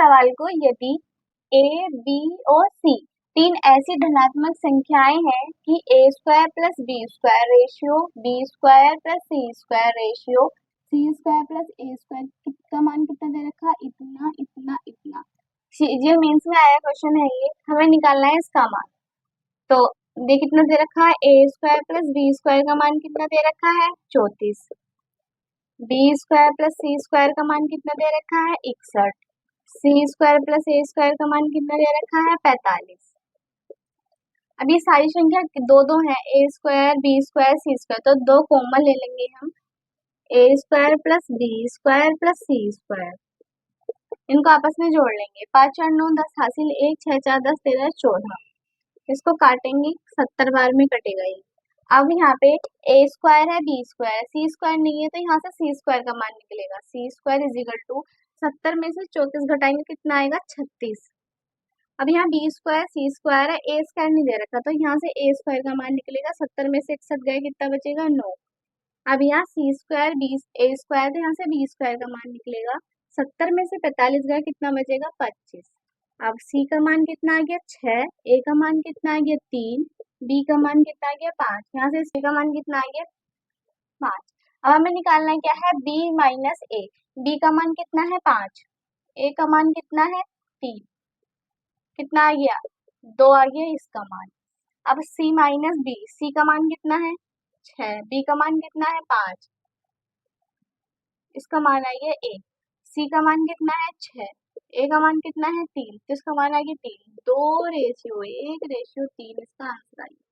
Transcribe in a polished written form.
सवाल को, यदि ए, बी और सी तीन ऐसी धनात्मक संख्याएं हैं कि A square plus B square ratio B square plus C square ratio C square plus A square का मान कितना दे रखा, इतना इतना इतना। ये मेंस में आया क्वेश्चन है, ये हमें निकालना है इसका मान। तो देख कितना दे रखा है, A square plus B square का मान कितना दे रखा है 34, B square plus C square का मान कितना दे रखा है 61, सी स्क्वायर प्लस ए स्क्वायर का मान कितना दे रखा है 45। अब ये सारी संख्या दो दो है, A square B square C square, तो दो कॉमन ले लेंगे हम, A square plus B square plus C square, इनको आपस में जोड़ लेंगे। 5 4 9 10 हासिल 1, 6 4 10 13 14, इसको काटेंगे 70 बार में कटेगा ये। अब यहाँ पे ए स्क्वायर है बी स्क्वायर सी स्क्वायर नहीं है, तो यहाँ से सी स्क्वायर का मान निकलेगा, सी स्क्वायर इज इक्वल टू 70 में से 34 घटाएंगे कितना आएगा 36। अब यहाँ बी स्क्वायर सी स्क्वायर है, ए स्क्वायर नहीं दे रखा, तो यहाँ से ए स्क्वायर का मान निकलेगा, 70 में से 61 गए कितना बचेगा 9। अब यहाँ सी स्क्वायर बी ए स्क्वायर, तो यहाँ से बी स्क्वायर का मान निकलेगा, 70 में से 45 गए कितना बचेगा 25। अब सी का मान कितना आ गया 6, ए का मान कितना आ गया 3, बी का मान कितना आ गया 5, यहाँ से सी का मान कितना आ गया 5। अब हमें निकालना है क्या है, बी माइनस ए, बी का मान कितना है 5, ए का मान कितना है 3, कितना आ गया 2 आ गया इसका मान। अब सी माइनस बी, सी का मान कितना है 6, बी का मान कितना है 5, इसका मान आ गया 1, सी का मान कितना है 6, ए का मान कितना है 3, तो इसका मान आ गया 3, 2 रेशियो 1 रेशियो 3 इसका आंसर आ गया।